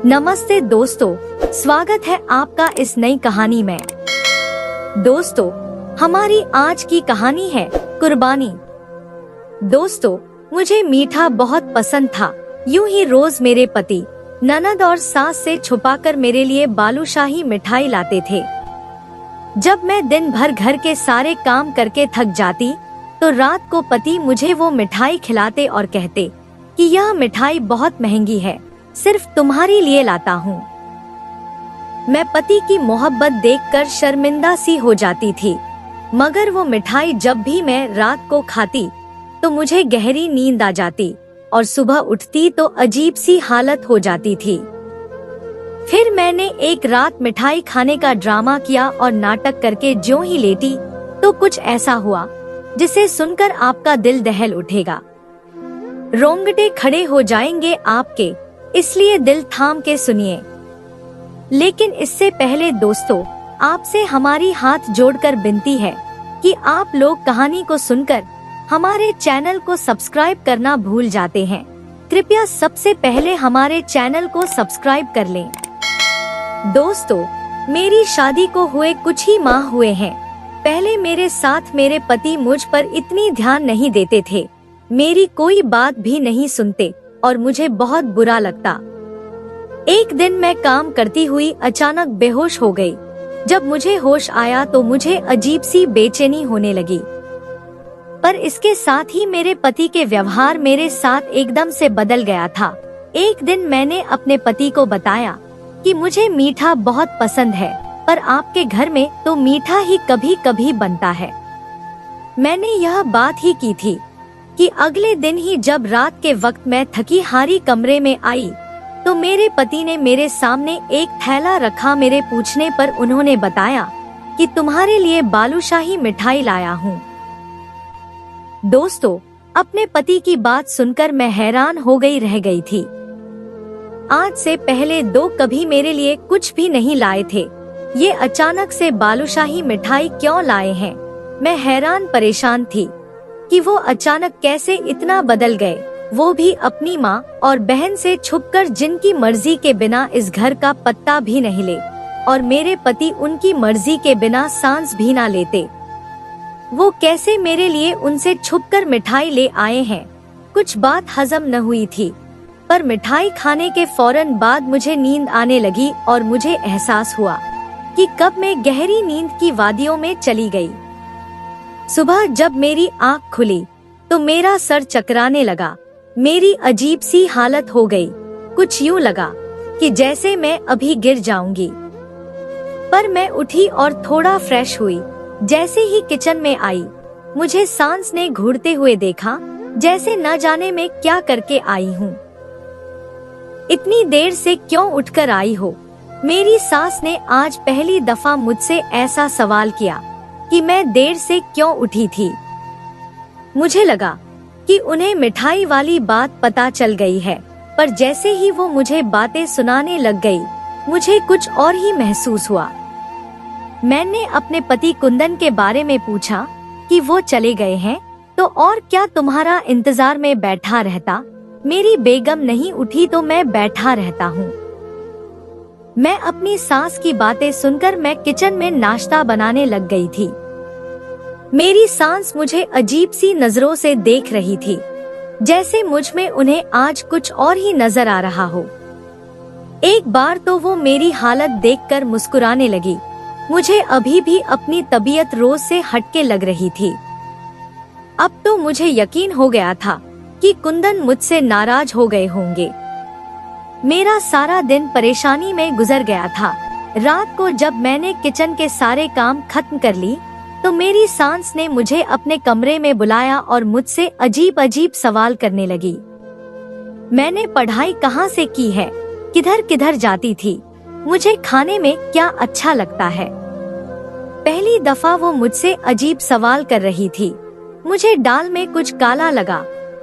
नमस्ते दोस्तों, स्वागत है आपका इस नई कहानी में। दोस्तों, हमारी आज की कहानी है कुर्बानी। दोस्तों, मुझे मीठा बहुत पसंद था। यूं ही रोज मेरे पति ननद और सास से छुपाकर मेरे लिए बालूशाही मिठाई लाते थे। जब मैं दिन भर घर के सारे काम करके थक जाती तो रात को पति मुझे वो मिठाई खिलाते और कहते कि यह मिठाई बहुत महंगी है, सिर्फ तुम्हारे लिए लाता हूँ। मैं पति की मोहब्बत देखकर शर्मिंदा सी हो जाती थी, मगर वो मिठाई जब भी मैं रात को खाती तो मुझे गहरी नींद आ जाती और सुबह उठती तो अजीब सी हालत हो जाती थी। फिर मैंने एक रात मिठाई खाने का ड्रामा किया और नाटक करके ज्यों ही लेटी तो कुछ ऐसा हुआ जिसे सुनकर आपका दिल दहल उठेगा, रोंगटे खड़े हो जाएंगे आपके, इसलिए दिल थाम के सुनिए। लेकिन इससे पहले दोस्तों, आपसे हमारी हाथ जोड़कर विनती है कि आप लोग कहानी को सुनकर हमारे चैनल को सब्सक्राइब करना भूल जाते हैं। कृपया सबसे पहले हमारे चैनल को सब्सक्राइब कर लें। दोस्तों, मेरी शादी को हुए कुछ ही माह हुए हैं। पहले मेरे साथ मेरे पति मुझ पर इतनी ध्यान नहीं देते थे, मेरी कोई बात भी नहीं सुनते और मुझे बहुत बुरा लगता। एक दिन मैं काम करती हुई अचानक बेहोश हो गई। जब मुझे होश आया तो मुझे अजीब सी बेचैनी होने लगी, पर इसके साथ ही मेरे पति के व्यवहार मेरे साथ एकदम से बदल गया था। एक दिन मैंने अपने पति को बताया कि मुझे मीठा बहुत पसंद है, पर आपके घर में तो मीठा ही कभी कभी बनता है। मैंने यह बात ही की थी कि अगले दिन ही जब रात के वक्त मैं थकी हारी कमरे में आई तो मेरे पति ने मेरे सामने एक थैला रखा। मेरे पूछने पर उन्होंने बताया कि तुम्हारे लिए बालूशाही मिठाई लाया हूँ। दोस्तों, अपने पति की बात सुनकर मैं हैरान हो गई रह गई थी। आज से पहले दो कभी मेरे लिए कुछ भी नहीं लाए थे, ये अचानक से बालूशाही मिठाई क्यों लाए हैं। मैं हैरान परेशान थी कि वो अचानक कैसे इतना बदल गए, वो भी अपनी माँ और बहन से छुपकर, जिनकी मर्जी के बिना इस घर का पत्ता भी नहीं ले, और मेरे पति उनकी मर्जी के बिना सांस भी ना लेते। वो कैसे मेरे लिए उनसे छुपकर मिठाई ले आए हैं। कुछ बात हजम न हुई थी, पर मिठाई खाने के फौरन बाद मुझे नींद आने लगी और मुझे एहसास हुआ कि कब मैं गहरी नींद की वादियों में चली गई। सुबह जब मेरी आँख खुली तो मेरा सर चकराने लगा, मेरी अजीब सी हालत हो गई। कुछ यूं लगा कि जैसे मैं अभी गिर जाऊंगी। पर मैं उठी और थोड़ा फ्रेश हुई। जैसे ही किचन में आई, मुझे सास ने घूरते हुए देखा, जैसे न जाने मैं क्या करके आई हूँ। इतनी देर से क्यों उठकर आई हो? मेरी सास ने आज पहली दफा मुझसे ऐसा सवाल किया कि मैं देर से क्यों उठी थी। मुझे लगा कि उन्हें मिठाई वाली बात पता चल गई है, पर जैसे ही वो मुझे बातें सुनाने लग गई, मुझे कुछ और ही महसूस हुआ। मैंने अपने पति कुंदन के बारे में पूछा कि वो चले गए हैं तो और क्या तुम्हारा इंतजार में बैठा रहता। मेरी बेगम नहीं उठी तो मैं बैठा रहता हूँ। मैं अपनी सास की बातें सुनकर मैं किचन में नाश्ता बनाने लग गई थी। मेरी सास मुझे अजीब सी नजरों से देख रही थी, जैसे मुझ में उन्हें आज कुछ और ही नजर आ रहा हो। एक बार तो वो मेरी हालत देखकर मुस्कुराने लगी। मुझे अभी भी अपनी तबीयत रोज से हटके लग रही थी। अब तो मुझे यकीन हो गया था कि कुंदन मुझसे नाराज हो गए होंगे। मेरा सारा दिन परेशानी में गुजर गया था। रात को जब मैंने किचन के सारे काम खत्म कर ली तो मेरी सास ने मुझे अपने कमरे में बुलाया और मुझसे अजीब अजीब सवाल करने लगी। मैंने पढ़ाई कहाँ से की है, किधर किधर जाती थी, मुझे खाने में क्या अच्छा लगता है। पहली दफा वो मुझसे अजीब सवाल कर रही थी। मुझे दाल में कुछ काला लगा।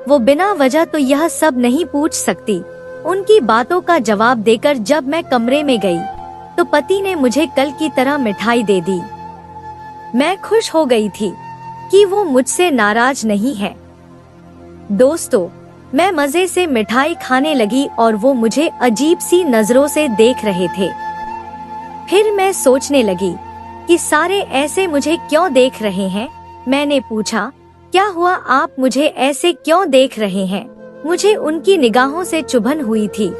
वो बिना वजह तो यह सब नहीं पूछ सकती। उनकी बातों का जवाब देकर जब मैं कमरे में गई तो पति ने मुझे कल की तरह मिठाई दे दी। मैं खुश हो गई थी कि वो मुझसे नाराज नहीं है। दोस्तों, मैं मजे से मिठाई खाने लगी और वो मुझे अजीब सी नजरों से देख रहे थे। फिर मैं सोचने लगी कि सारे ऐसे मुझे क्यों देख रहे हैं। मैंने पूछा, क्या हुआ, आप मुझे ऐसे क्यों देख रहे हैं? मुझे उनकी निगाहों से चुभन हुई थी।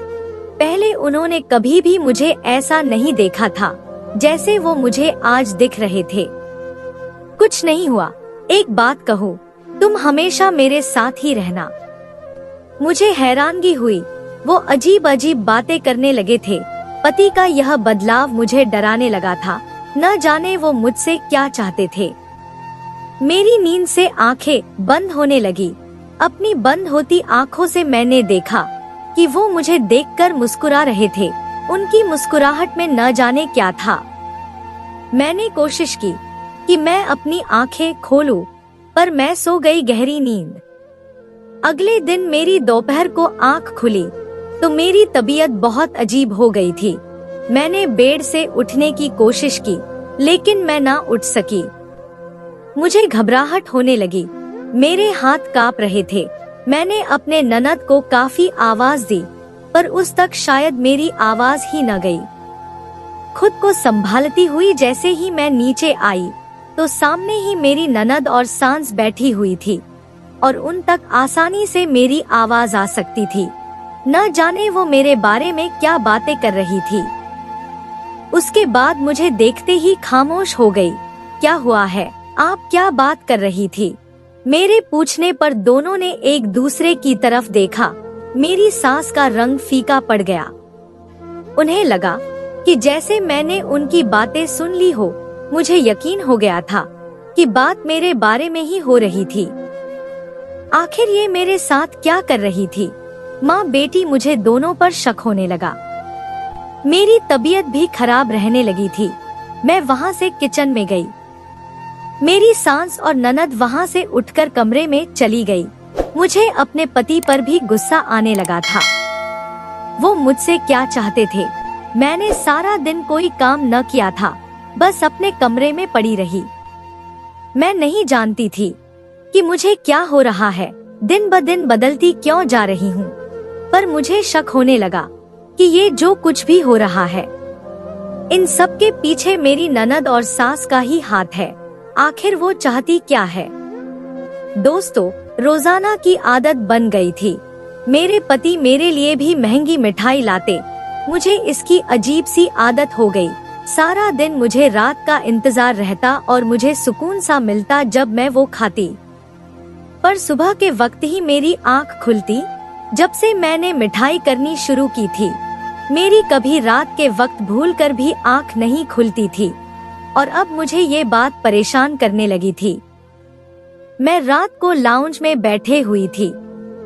पहले उन्होंने कभी भी मुझे ऐसा नहीं देखा था जैसे वो मुझे आज दिख रहे थे। कुछ नहीं हुआ, एक बात कहूँ, तुम हमेशा मेरे साथ ही रहना। मुझे हैरानगी हुई, वो अजीब अजीब बातें करने लगे थे। पति का यह बदलाव मुझे डराने लगा था। न जाने वो मुझसे क्या चाहते थे। मेरी नींद से आंखें बंद होने लगी। अपनी बंद होती आंखों से मैंने देखा कि वो मुझे देखकर मुस्कुरा रहे थे। उनकी मुस्कुराहट में न जाने क्या था। मैंने कोशिश की कि मैं अपनी आंखें खोलूं, पर मैं सो गई गहरी नींद। अगले दिन मेरी दोपहर को आंख खुली तो मेरी तबीयत बहुत अजीब हो गई थी। मैंने बेड से उठने की कोशिश की, लेकिन मैं ना उठ सकी। मुझे घबराहट होने लगी, मेरे हाथ कांप रहे थे। मैंने अपने ननद को काफी आवाज दी, पर उस तक शायद मेरी आवाज ही न गई। खुद को संभालती हुई जैसे ही मैं नीचे आई तो सामने ही मेरी ननद और सांस बैठी हुई थी और उन तक आसानी से मेरी आवाज आ सकती थी। न जाने वो मेरे बारे में क्या बातें कर रही थी। उसके बाद मुझे देखते ही खामोश हो गई। क्या हुआ है, आप क्या बात कर रही थी? मेरे पूछने पर दोनों ने एक दूसरे की तरफ देखा। मेरी सांस का रंग फीका पड़ गया। उन्हें लगा कि जैसे मैंने उनकी बातें सुन ली हो। मुझे यकीन हो गया था कि बात मेरे बारे में ही हो रही थी। आखिर ये मेरे साथ क्या कर रही थी? माँ बेटी मुझे दोनों पर शक होने लगा। मेरी तबीयत भी खराब रहने लगी थी। मैं वहाँ से किचन में गई। मेरी सास और ननद वहाँ से उठकर कमरे में चली गई। मुझे अपने पति पर भी गुस्सा आने लगा था। वो मुझसे क्या चाहते थे? मैंने सारा दिन कोई काम न किया था, बस अपने कमरे में पड़ी रही। मैं नहीं जानती थी कि मुझे क्या हो रहा है। दिन ब दिन बदलती क्यों जा रही हूँ। पर मुझे शक होने लगा कि ये जो कुछ भी हो रहा है, इन सब के पीछे मेरी ननद और सास का ही हाथ है। आखिर वो चाहती क्या है? दोस्तों, रोजाना की आदत बन गई थी। मेरे पति मेरे लिए भी महंगी मिठाई लाते। मुझे इसकी अजीब सी आदत हो गई। सारा दिन मुझे रात का इंतजार रहता और मुझे सुकून सा मिलता जब मैं वो खाती। पर सुबह के वक्त ही मेरी आंख खुलती। जब से मैंने मिठाई करनी शुरू की थी, मेरी कभी रात के वक्त भूलकर भी आंख नहीं खुलती थी और अब मुझे ये बात परेशान करने लगी थी। मैं रात को लाउंज में बैठे हुई थी।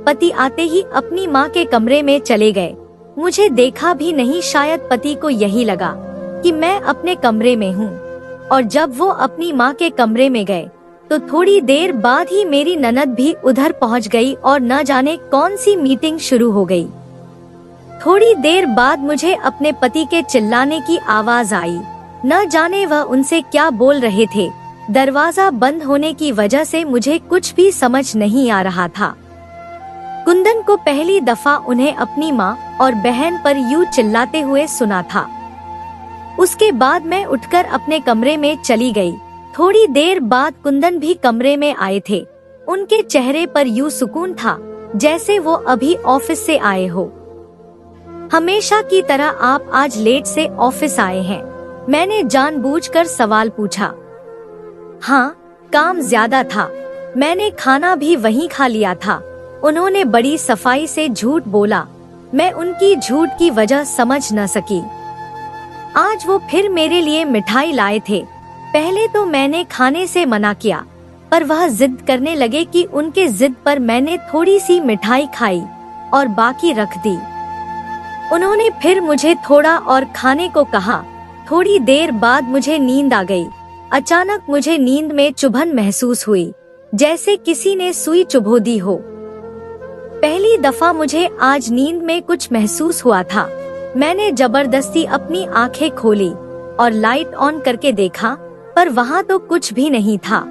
पति आते ही अपनी माँ के कमरे में चले गए। मुझे देखा भी नहीं। शायद पति को यही लगा कि मैं अपने कमरे में हूँ। और जब वो अपनी माँ के कमरे में गए तो थोड़ी देर बाद ही मेरी ननद भी उधर पहुँच गई और न जाने कौन सी मीटिंग शुरू हो गई। थोड़ी देर बाद मुझे अपने पति के चिल्लाने की आवाज आई। न जाने वह उनसे क्या बोल रहे थे। दरवाजा बंद होने की वजह से मुझे कुछ भी समझ नहीं आ रहा था। कुंदन को पहली दफा उन्हें अपनी माँ और बहन पर यूं चिल्लाते हुए सुना था। उसके बाद मैं उठकर अपने कमरे में चली गई। थोड़ी देर बाद कुंदन भी कमरे में आए थे। उनके चेहरे पर यूं सुकून था जैसे वो अभी ऑफिस से आए हो। हमेशा की तरह आप आज लेट से ऑफिस आए हैं? मैंने जानबूझकर सवाल पूछा। हाँ, काम ज्यादा था। मैंने खाना भी वहीं खा लिया था। उन्होंने बड़ी सफाई से झूठ बोला। मैं उनकी झूठ की वजह समझ न सकी। आज वो फिर मेरे लिए मिठाई लाए थे। पहले तो मैंने खाने से मना किया, पर वह जिद करने लगे कि उनके जिद पर मैंने थोड़ी सी मिठाई खाई और बाकी रख दी। उन्होंने फिर मुझे थोड़ा और खाने को कहा। थोड़ी देर बाद मुझे नींद आ गई। अचानक मुझे नींद में चुभन महसूस हुई, जैसे किसी ने सुई चुभो दी हो। पहली दफा मुझे आज नींद में कुछ महसूस हुआ था। मैंने जबरदस्ती अपनी आंखें खोली और लाइट ऑन करके देखा, पर वहाँ तो कुछ भी नहीं था।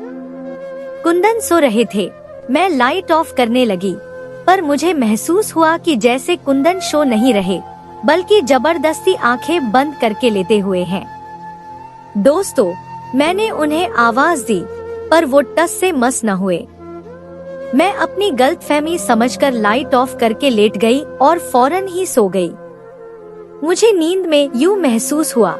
कुंदन सो रहे थे। मैं लाइट ऑफ करने लगी। पर मुझे महसूस हुआ कि जैसे कुंदन शो नहीं रहे, बल्कि जबरदस्ती आंखें बंद करके लेते हुए हैं। दोस्तों, मैंने उन्हें आवाज दी, पर वो टस से मस न हुए। मैं अपनी गलतफहमी समझकर लाइट ऑफ करके लेट गई और फौरन ही सो गई। मुझे नींद में यूं महसूस हुआ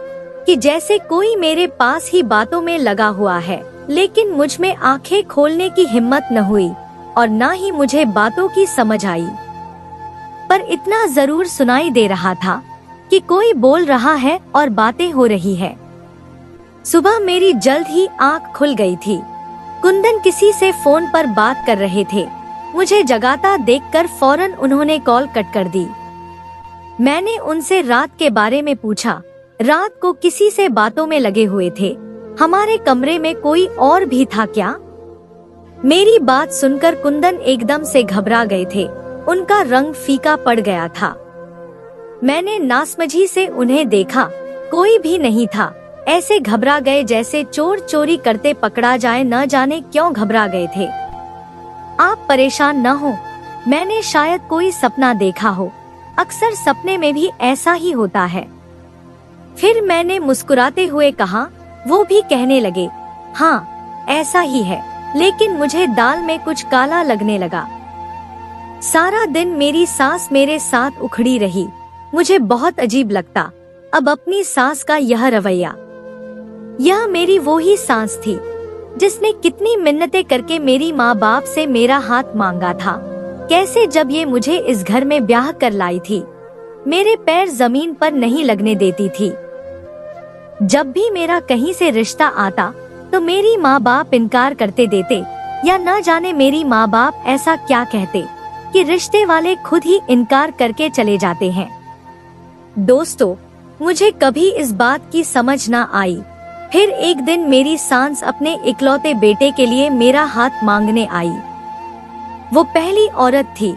कि जैसे कोई मेरे पास ही बातों में लगा हुआ है, लेकिन मुझ में आंखें खोलने की हिम्मत न हुई और न ही मुझे बातों की समझ आई। पर इतना जरूर सुनाई दे रहा था कि कोई बोल रहा है और बातें हो रही है। सुबह मेरी जल्द ही आंख खुल गई थी। कुंदन किसी से फोन पर बात कर रहे थे। मुझे जगाता देखकर फौरन उन्होंने कॉल कट कर दी। मैंने उनसे रात के बारे में पूछा। रात को किसी से बातों में लगे हुए थे। हमारे कमरे में कोई और भी था क्या? मेरी बात सुनकर कुंदन एकदम से घबरा गए थे। उनका रंग फीका पड़ गया था। मैंने नासमझी से उन्हें देखा, कोई भी नहीं था। ऐसे घबरा गए जैसे चोर चोरी करते पकड़ा जाए, न जाने क्यों घबरा गए थे। आप परेशान न हो, मैंने शायद कोई सपना देखा हो। अक्सर सपने में भी ऐसा ही होता है। फिर मैंने मुस्कुराते हुए कहा। वो भी कहने लगे, हाँ ऐसा ही है, लेकिन मुझे दाल में कुछ काला लगने लगा। सारा दिन मेरी सास मेरे साथ उखड़ी रही। मुझे बहुत अजीब लगता अब अपनी सास का यह रवैया। यह मेरी वो ही सास थी जिसने कितनी मिन्नतें करके मेरी माँ बाप से मेरा हाथ मांगा था। कैसे जब ये मुझे इस घर में ब्याह कर लाई थी, मेरे पैर जमीन पर नहीं लगने देती थी। जब भी मेरा कहीं से रिश्ता आता तो मेरी माँ बाप इनकार करते देते, या न जाने मेरी माँ बाप ऐसा क्या कहते कि रिश्ते वाले खुद ही इनकार करके चले जाते हैं। दोस्तों, मुझे कभी इस बात की समझ न आई। फिर एक दिन मेरी सास अपने इकलौते बेटे के लिए मेरा हाथ मांगने आई। वो पहली औरत थी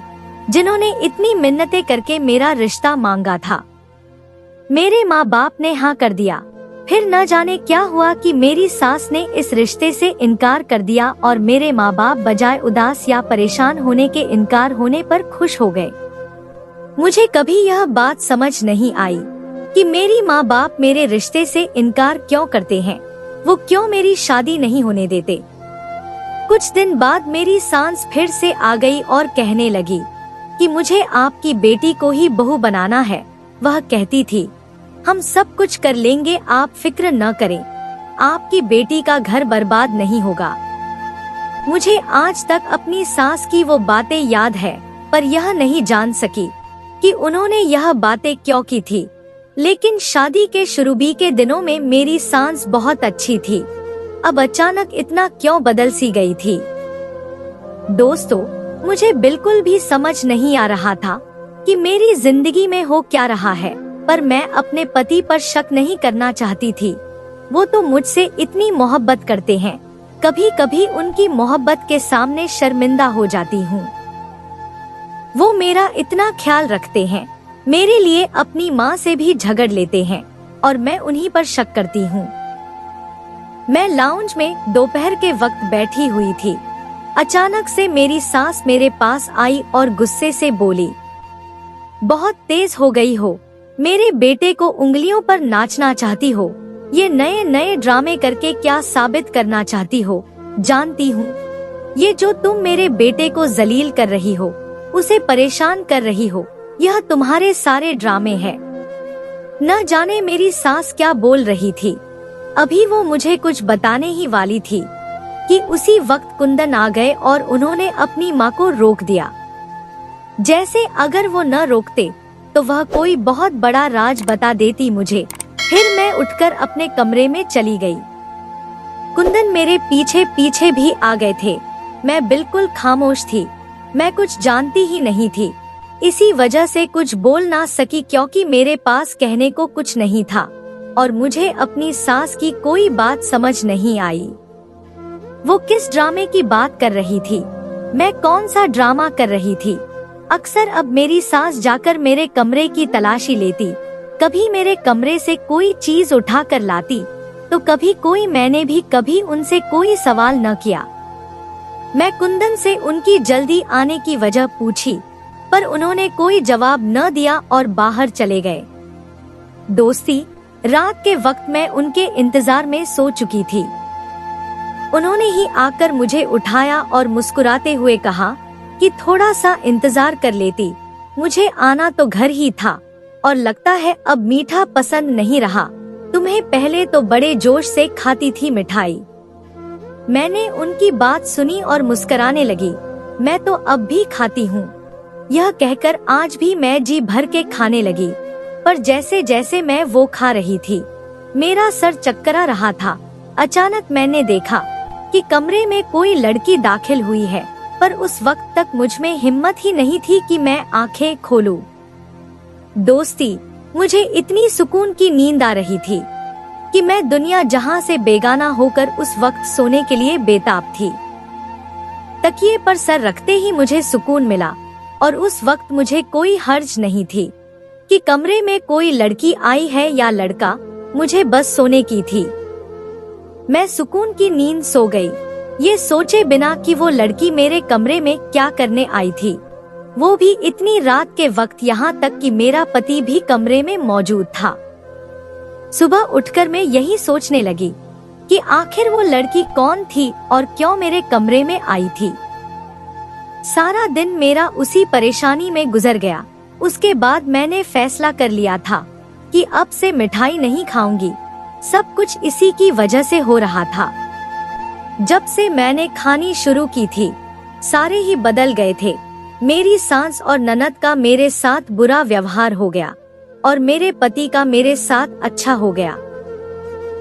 जिन्होंने इतनी मिन्नतें करके मेरा रिश्ता मांगा था। मेरे माँ बाप ने हाँ कर दिया। फिर न जाने क्या हुआ कि मेरी सास ने इस रिश्ते से इनकार कर दिया और मेरे माँ बाप बजाय उदास या परेशान होने के इनकार होने पर खुश हो गए। मुझे कभी यह बात समझ नहीं आई कि मेरी माँ बाप मेरे रिश्ते से इनकार क्यों करते हैं। वो क्यों मेरी शादी नहीं होने देते। कुछ दिन बाद मेरी सास फिर से आ गई और कहने लगी कि मुझे आपकी बेटी को ही बहू बनाना है। वह कहती थी, हम सब कुछ कर लेंगे, आप फिक्र न करें, आपकी बेटी का घर बर्बाद नहीं होगा। मुझे आज तक अपनी सास की वो बातें याद है, पर यह नहीं जान सकी कि उन्होंने यह बातें क्यों की थी। लेकिन शादी के शुरूबी के दिनों में मेरी सास बहुत अच्छी थी। अब अचानक इतना क्यों बदल सी गई थी। दोस्तों, मुझे बिल्कुल भी समझ नहीं आ रहा था कि मेरी जिंदगी में हो क्या रहा है, पर मैं अपने पति पर शक नहीं करना चाहती थी। वो तो मुझसे इतनी मोहब्बत करते हैं, कभी कभी उनकी मोहब्बत के सामने शर्मिंदा हो जाती हूँ। वो मेरा इतना ख्याल रखते हैं, मेरे लिए अपनी माँ से भी झगड़ लेते हैं और मैं उन्हीं पर शक करती हूँ। मैं लाउंज में दोपहर के वक्त बैठी हुई थी। अचानक से मेरी सास मेरे पास आई और गुस्से से बोली, बहुत तेज हो गई हो, मेरे बेटे को उंगलियों पर नाचना चाहती हो। ये नए नए ड्रामे करके क्या साबित करना चाहती हो? जानती हूँ, ये जो तुम मेरे बेटे को जलील कर रही हो, उसे परेशान कर रही हो, यह तुम्हारे सारे ड्रामे हैं। न जाने मेरी सास क्या बोल रही थी। अभी वो मुझे कुछ बताने ही वाली थी कि उसी वक्त कुंदन आ गए और उन्होंने अपनी माँ को रोक दिया। जैसे अगर वो न रोकते तो वह कोई बहुत बड़ा राज बता देती मुझे। फिर मैं उठकर अपने कमरे में चली गई। कुंदन मेरे पीछे पीछे भी आ गए थे। मैं बिल्कुल खामोश थी, मैं कुछ जानती ही नहीं थी। इसी वजह से कुछ बोल ना सकी क्योंकि मेरे पास कहने को कुछ नहीं था और मुझे अपनी सास की कोई बात समझ नहीं आई। वो किस ड्रामे की बात कर रही थी, मैं कौन सा ड्रामा कर रही थी। अक्सर अब मेरी सास जाकर मेरे कमरे की तलाशी लेती, कभी मेरे कमरे से कोई चीज उठा कर लाती तो कभी कोई। मैंने भी कभी उनसे कोई सवाल न किया। मैं कुंदन से उनकी जल्दी आने की वजह पूछी, पर उन्होंने कोई जवाब न दिया और बाहर चले गए। दोस्ती, रात के वक्त मैं उनके इंतजार में सो चुकी थी। उन्होंने ही आकर मुझे उठाया और मुस्कुराते हुए कहा कि थोड़ा सा इंतजार कर लेती, मुझे आना तो घर ही था और लगता है अब मीठा पसंद नहीं रहा। तुम्हें पहले तो बड़े जोश से खाती थी मिठाई। मैंने उनकी बात सुनी और मुस्कुराने लगी। मैं तो अब भी खाती हूँ। यह कहकर आज भी मैं जी भर के खाने लगी, पर जैसे जैसे मैं वो खा रही थी मेरा सर चक्करा रहा था। अचानक मैंने देखा कि कमरे में कोई लड़की दाखिल हुई है, पर उस वक्त तक मुझ में हिम्मत ही नहीं थी कि मैं आंखें खोलूं। दोस्ती, मुझे इतनी सुकून की नींद आ रही थी कि मैं दुनिया जहां से बेगाना होकर उस वक्त सोने के लिए बेताब थी। तकिए पर सर रखते ही मुझे सुकून मिला और उस वक्त मुझे कोई हर्ज नहीं थी कि कमरे में कोई लड़की आई है या लड़का, मुझे बस सोने की थी। मैं सुकून की नींद सो गई, ये सोचे बिना कि वो लड़की मेरे कमरे में क्या करने आई थी, वो भी इतनी रात के वक्त, यहाँ तक कि मेरा पति भी कमरे में मौजूद था। सुबह उठकर मैं यही सोचने लगी कि आखिर वो लड़की कौन थी और क्यों मेरे कमरे में आई थी। सारा दिन मेरा उसी परेशानी में गुजर गया। उसके बाद मैंने फैसला कर लिया था कि अब से मिठाई नहीं खाऊंगी। सब कुछ इसी की वजह से हो रहा था। जब से मैंने खानी शुरू की थी, सारे ही बदल गए थे। मेरी सास और ननद का मेरे साथ बुरा व्यवहार हो गया और मेरे पति का मेरे साथ अच्छा हो गया।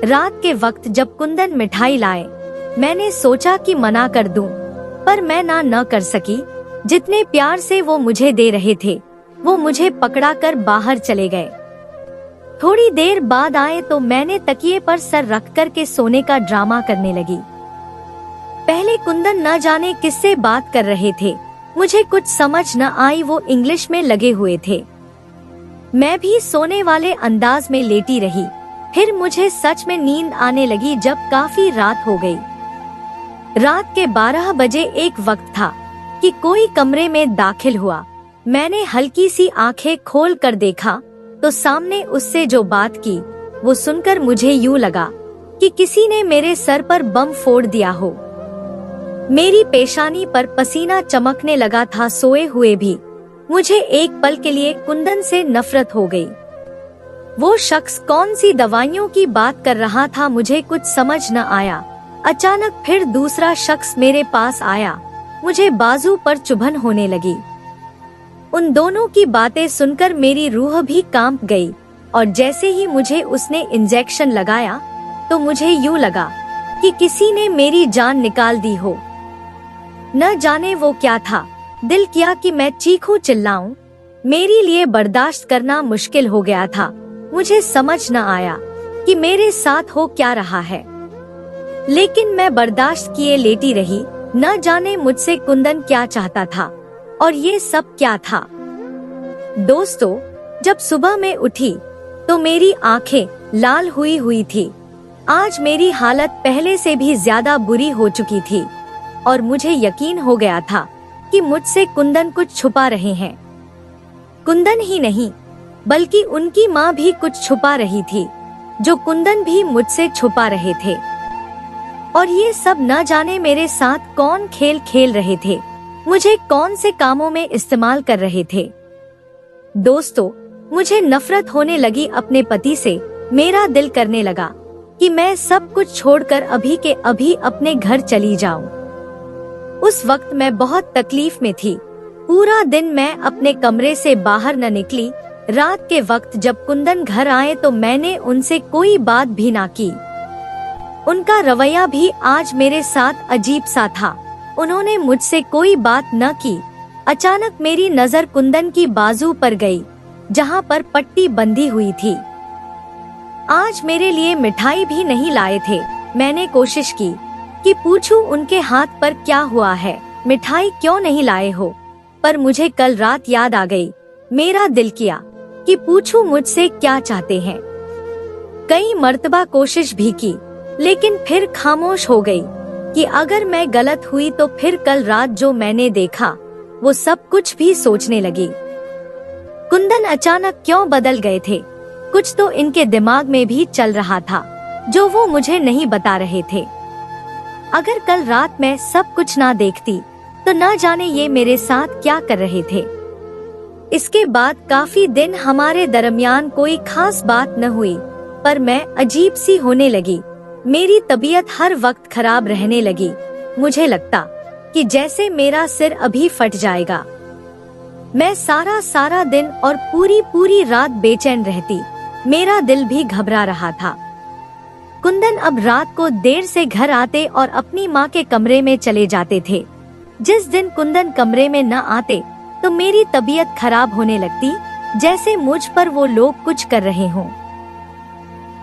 रात के वक्त जब कुंदन मिठाई लाए, मैंने सोचा कि मना कर दूं, पर मैं ना न कर सकी। जितने प्यार से वो मुझे दे रहे थे, वो मुझे पकड़ा कर बाहर चले गए। थोड़ी देर बाद आए तो मैंने तकिए पर सर रख कर के सोने का ड्रामा करने लगी। पहले कुंदन न जाने किससे बात कर रहे थे, मुझे कुछ समझ न आई। वो इंग्लिश में लगे हुए थे। मैं भी सोने वाले अंदाज में लेटी रही। फिर मुझे सच में नींद आने लगी जब काफी रात हो गई। रात के 12 बजे एक वक्त था कि कोई कमरे में दाखिल हुआ। मैंने हल्की सी आंखें खोल कर देखा तो सामने उससे जो बात की, वो सुनकर मुझे यूं लगा कि किसी ने मेरे सर पर बम फोड़ दिया हो। मेरी पेशानी पर पसीना चमकने लगा था। सोए हुए भी मुझे एक पल के लिए कुंदन से नफरत हो गई। वो शख्स कौन सी दवाइयों की बात कर रहा था, मुझे कुछ समझ न आया। अचानक फिर दूसरा शख्स मेरे पास आया। मुझे बाजू पर चुभन होने लगी। उन दोनों की बातें सुनकर मेरी रूह भी कांप गई और जैसे ही मुझे उसने इंजेक्शन लगाया तो मुझे यूं लगा कि किसी ने मेरी जान निकाल दी हो। न जाने वो क्या था। दिल किया कि मैं चीखूं चिल्लाऊं। मेरे लिए बर्दाश्त करना मुश्किल हो गया था। मुझे समझ न आया कि मेरे साथ हो क्या रहा है, लेकिन मैं बर्दाश्त किए लेटी रही। न जाने मुझसे कुंदन क्या चाहता था और ये सब क्या था। दोस्तों, जब सुबह में उठी तो मेरी आंखें लाल हुई थी। आज मेरी हालत पहले से भी ज्यादा बुरी हो चुकी थी और मुझे यकीन हो गया था कि मुझसे कुंदन कुछ छुपा रहे हैं। कुंदन ही नहीं, बल्कि उनकी माँ भी कुछ छुपा रही थी, जो कुंदन भी मुझसे छुपा रहे थे। और ये सब न जाने मेरे साथ कौन खेल खेल रहे थे, मुझे कौन से कामों में इस्तेमाल कर रहे थे। दोस्तों, मुझे नफरत होने लगी अपने पति से। मेरा दिल करने लगा कि मैं सब कुछ छोड़कर अभी के अभी अपने घर चली जाऊं। उस वक्त मैं बहुत तकलीफ में थी। पूरा दिन मैं अपने कमरे से बाहर न निकली। रात के वक्त जब कुंदन घर आए तो मैंने उनसे कोई बात भी ना की। उनका रवैया भी आज मेरे साथ अजीब सा था। उन्होंने मुझसे कोई बात न की। अचानक मेरी नजर कुंदन की बाजू पर गई, जहां पर पट्टी बंधी हुई थी। आज मेरे लिए मिठाई भी नहीं लाए थे। मैंने कोशिश की कि पूछूं उनके हाथ पर क्या हुआ है, मिठाई क्यों नहीं लाए हो, पर मुझे कल रात याद आ गई। मेरा दिल किया कि पूछूं मुझसे क्या चाहते हैं। कई मर्तबा कोशिश भी की, लेकिन फिर खामोश हो गई कि अगर मैं गलत हुई तो फिर कल रात जो मैंने देखा वो सब कुछ भी सोचने लगी। कुंदन अचानक क्यों बदल गए थे? कुछ तो इनके दिमाग में भी चल रहा था जो वो मुझे नहीं बता रहे थे। अगर कल रात मैं सब कुछ ना देखती तो ना जाने ये मेरे साथ क्या कर रहे थे। इसके बाद काफी दिन हमारे दरमियान कोई खास बात न हुई, पर मैं अजीब सी होने लगी। मेरी तबीयत हर वक्त खराब रहने लगी। मुझे लगता कि जैसे मेरा सिर अभी फट जाएगा। मैं सारा दिन और पूरी रात बेचैन रहती। मेरा दिल भी घबरा रहा था। कुंदन अब रात को देर से घर आते और अपनी माँ के कमरे में चले जाते थे। जिस दिन कुंदन कमरे में न आते तो मेरी तबीयत खराब होने लगती, जैसे मुझ पर वो लोग कुछ कर रहे हों।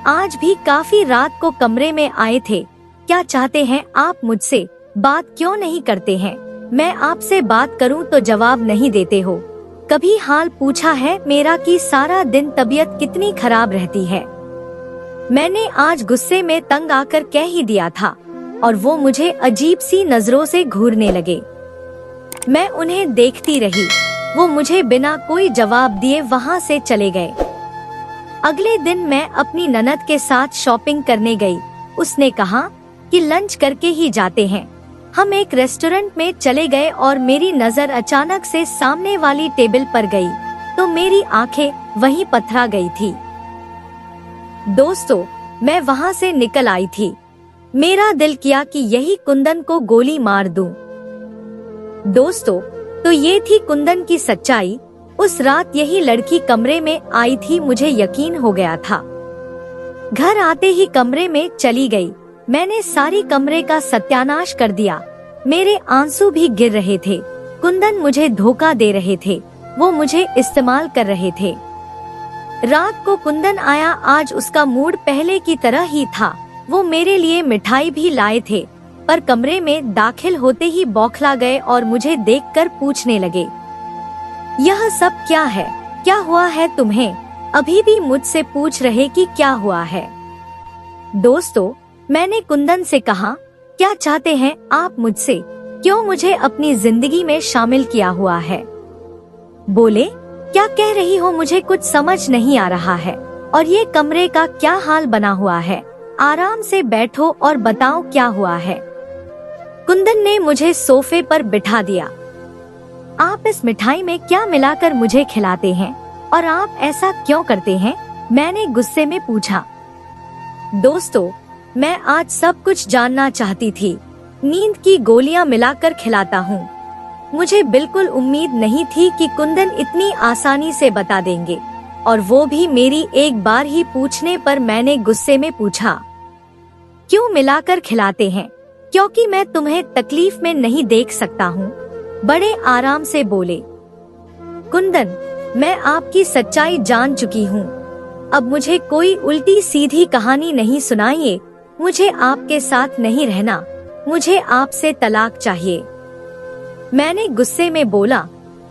आज भी काफी रात को कमरे में आए थे। क्या चाहते हैं आप मुझसे? बात क्यों नहीं करते हैं? मैं आपसे बात करूं तो जवाब नहीं देते हो। कभी हाल पूछा है मेरा कि सारा दिन तबीयत कितनी खराब रहती है? मैंने आज गुस्से में तंग आकर कह ही दिया था और वो मुझे अजीब सी नजरों से घूरने लगे। मैं उन्हें देखती रही। वो मुझे बिना कोई जवाब दिए वहाँ से चले गए। अगले दिन मैं अपनी ननद के साथ शॉपिंग करने गई। उसने कहा कि लंच करके ही जाते हैं। हम एक रेस्टोरेंट में चले गए और मेरी नजर अचानक से सामने वाली टेबल पर गई तो मेरी आंखें वहीं पथरा गई थी। दोस्तों, मैं वहाँ से निकल आई थी। मेरा दिल किया कि यही कुंदन को गोली मार दूं। दोस्तों, तो ये थी कुंदन की सच्चाई। उस रात यही लड़की कमरे में आई थी, मुझे यकीन हो गया था। घर आते ही कमरे में चली गई। मैंने सारी कमरे का सत्यानाश कर दिया। मेरे आंसू भी गिर रहे थे। कुंदन मुझे धोखा दे रहे थे। वो मुझे इस्तेमाल कर रहे थे। रात को कुंदन आया। आज उसका मूड पहले की तरह ही था। वो मेरे लिए मिठाई भी लाए थे, पर कमरे में दाखिल होते ही बौखला गए और मुझे देखकर पूछने लगे, यह सब क्या है? क्या हुआ है तुम्हें? अभी भी मुझसे पूछ रहे कि क्या हुआ है। दोस्तों, मैंने कुंदन से कहा, क्या चाहते हैं आप मुझसे? क्यों मुझे अपनी जिंदगी में शामिल किया हुआ है? बोले, क्या कह रही हो? मुझे कुछ समझ नहीं आ रहा है। और ये कमरे का क्या हाल बना हुआ है? आराम से बैठो और बताओ क्या हुआ है। कुंदन ने मुझे सोफे पर बिठा दिया। आप इस मिठाई में क्या मिलाकर मुझे खिलाते हैं और आप ऐसा क्यों करते हैं? मैंने गुस्से में पूछा। दोस्तों, मैं आज सब कुछ जानना चाहती थी। नींद की गोलियां मिलाकर खिलाता हूँ। मुझे बिल्कुल उम्मीद नहीं थी कि कुंदन इतनी आसानी से बता देंगे, और वो भी मेरी एक बार ही पूछने पर। मैंने गुस्से में पूछा, क्यों मिलाकर खिलाते हैं? क्योंकि मैं तुम्हें तकलीफ में नहीं देख सकता हूँ। बड़े आराम से बोले। कुंदन, मैं आपकी सच्चाई जान चुकी हूँ। अब मुझे कोई उल्टी सीधी कहानी नहीं सुनाइए। मुझे आपके साथ नहीं रहना। मुझे आपसे तलाक चाहिए। मैंने गुस्से में बोला।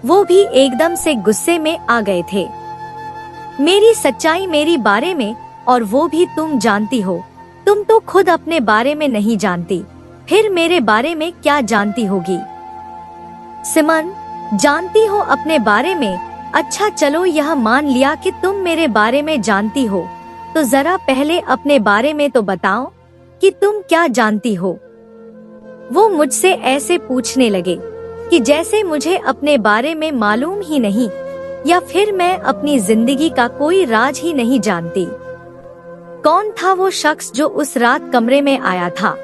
वो भी एकदम से गुस्से में आ गए थे। मेरी सच्चाई मेरी बारे में, और वो भी तुम जानती हो। तुम तो खुद अपने बारे में नहीं जानती, फिर मेरे बारे में क्या जानती होगी? सिमन, जानती हो अपने बारे में? अच्छा, चलो यह मान लिया कि तुम मेरे बारे में जानती हो, तो जरा पहले अपने बारे में तो बताओ कि तुम क्या जानती हो। वो मुझसे ऐसे पूछने लगे कि जैसे मुझे अपने बारे में मालूम ही नहीं, या फिर मैं अपनी जिंदगी का कोई राज ही नहीं जानती। कौन था वो शख्स जो उस रात कमरे में आया था?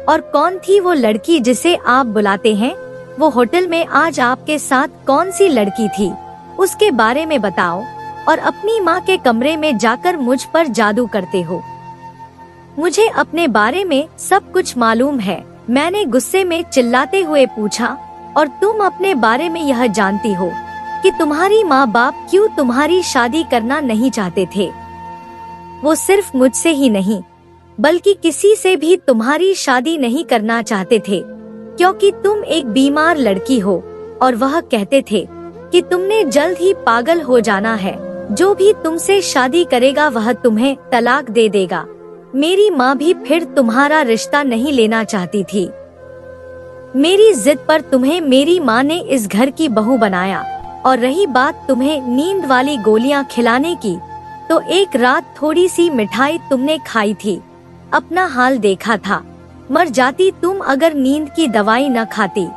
और कौन थी वो लड़की जिसे आप बुलाते हैं? वो होटल में आज आपके साथ कौन सी लड़की थी? उसके बारे में बताओ। और अपनी माँ के कमरे में जाकर मुझ पर जादू करते हो। मुझे अपने बारे में सब कुछ मालूम है, मैंने गुस्से में चिल्लाते हुए पूछा। और तुम अपने बारे में यह जानती हो कि तुम्हारी माँ बाप क्यों तुम्हारी शादी करना नहीं चाहते थे? वो सिर्फ मुझसे ही नहीं, बल्कि किसी से भी तुम्हारी शादी नहीं करना चाहते थे, क्योंकि तुम एक बीमार लड़की हो। और वह कहते थे कि तुमने जल्द ही पागल हो जाना है। जो भी तुमसे शादी करेगा वह तुम्हें तलाक दे देगा। मेरी माँ भी फिर तुम्हारा रिश्ता नहीं लेना चाहती थी। मेरी जिद पर तुम्हें मेरी माँ ने इस घर की बहू बनाया। और रही बात तुम्हें नींद वाली गोलियां खिलाने की, तो एक रात थोड़ी सी मिठाई तुमने खाई थी, अपना हाल देखा था। मर जाती तुम अगर नींद की दवाई न खाती।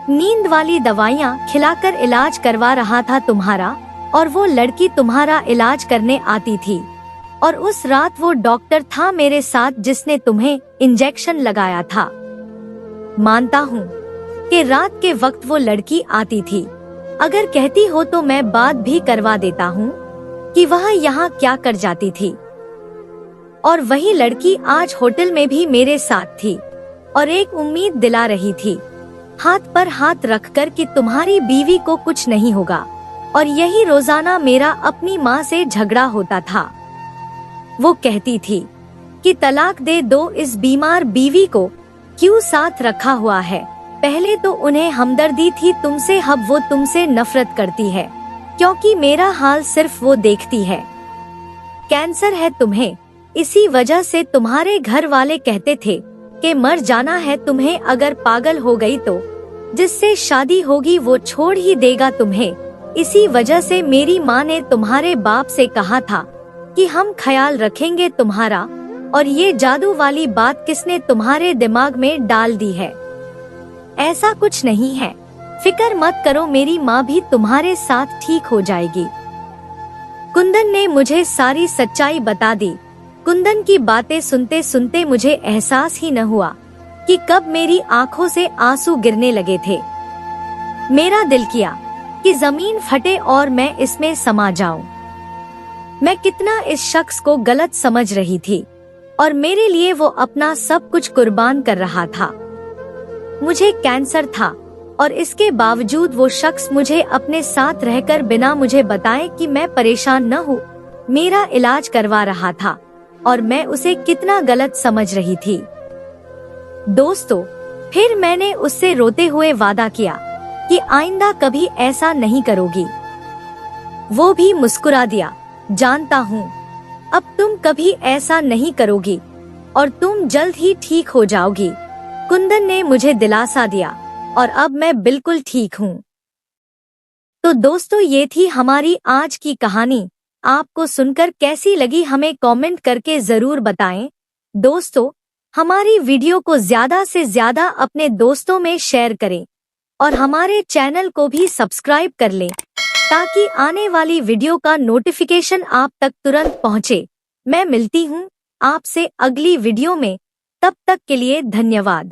नींद वाली दवाइयाँ खिलाकर इलाज करवा रहा था तुम्हारा, और वो लड़की तुम्हारा इलाज करने आती थी। और उस रात वो डॉक्टर था मेरे साथ जिसने तुम्हें इंजेक्शन लगाया था। मानता हूँ कि रात के वक्त वो लड़की आती थी। अगर कहती हो तो मैं बात भी करवा देता हूँ कि वह यहाँ क्या कर जाती थी। और वही लड़की आज होटल में भी मेरे साथ थी और एक उम्मीद दिला रही थी, हाथ पर हाथ रखकर कि तुम्हारी बीवी को कुछ नहीं होगा। और यही रोजाना मेरा अपनी माँ से झगड़ा होता था। वो कहती थी कि तलाक दे दो इस बीमार बीवी को, क्यों साथ रखा हुआ है। पहले तो उन्हें हमदर्दी थी तुमसे, अब वो तुमसे नफरत करती है, क्योंकि मेरा हाल सिर्फ वो देखती है। कैंसर है तुम्हें, इसी वजह से तुम्हारे घर वाले कहते थे कि मर जाना है तुम्हें, अगर पागल हो गई तो जिससे शादी होगी वो छोड़ ही देगा तुम्हें। इसी वजह से मेरी माँ ने तुम्हारे बाप से कहा था कि हम ख्याल रखेंगे तुम्हारा। और ये जादू वाली बात किसने तुम्हारे दिमाग में डाल दी है? ऐसा कुछ नहीं है, फिक्र मत करो, मेरी माँ भी तुम्हारे साथ ठीक हो जाएगी। कुंदन ने मुझे सारी सच्चाई बता दी। कुंदन की बातें सुनते सुनते मुझे एहसास ही न हुआ कि कब मेरी आंखों से आंसू गिरने लगे थे। मेरा दिल किया कि जमीन फटे और मैं इसमें समा जाऊं। मैं कितना इस शख्स को गलत समझ रही थी और मेरे लिए वो अपना सब कुछ कुर्बान कर रहा था। मुझे कैंसर था और इसके बावजूद वो शख्स मुझे अपने साथ रहकर बिना मुझे बताए कि मैं परेशान न हूँ मेरा इलाज करवा रहा था, और मैं उसे कितना गलत समझ रही थी। दोस्तों, फिर मैंने उससे रोते हुए वादा किया कि आइंदा कभी ऐसा नहीं करोगी। वो भी मुस्कुरा दिया, जानता हूँ अब तुम कभी ऐसा नहीं करोगी और तुम जल्द ही ठीक हो जाओगी। कुंदन ने मुझे दिलासा दिया और अब मैं बिल्कुल ठीक हूँ। तो दोस्तों, ये थी हमारी आज की कहानी। आपको सुनकर कैसी लगी हमें कमेंट करके जरूर बताएं। दोस्तों, हमारी वीडियो को ज्यादा से ज्यादा अपने दोस्तों में शेयर करें और हमारे चैनल को भी सब्सक्राइब कर लें ताकि आने वाली वीडियो का नोटिफिकेशन आप तक तुरंत पहुंचे। मैं मिलती हूं आपसे अगली वीडियो में, तब तक के लिए धन्यवाद।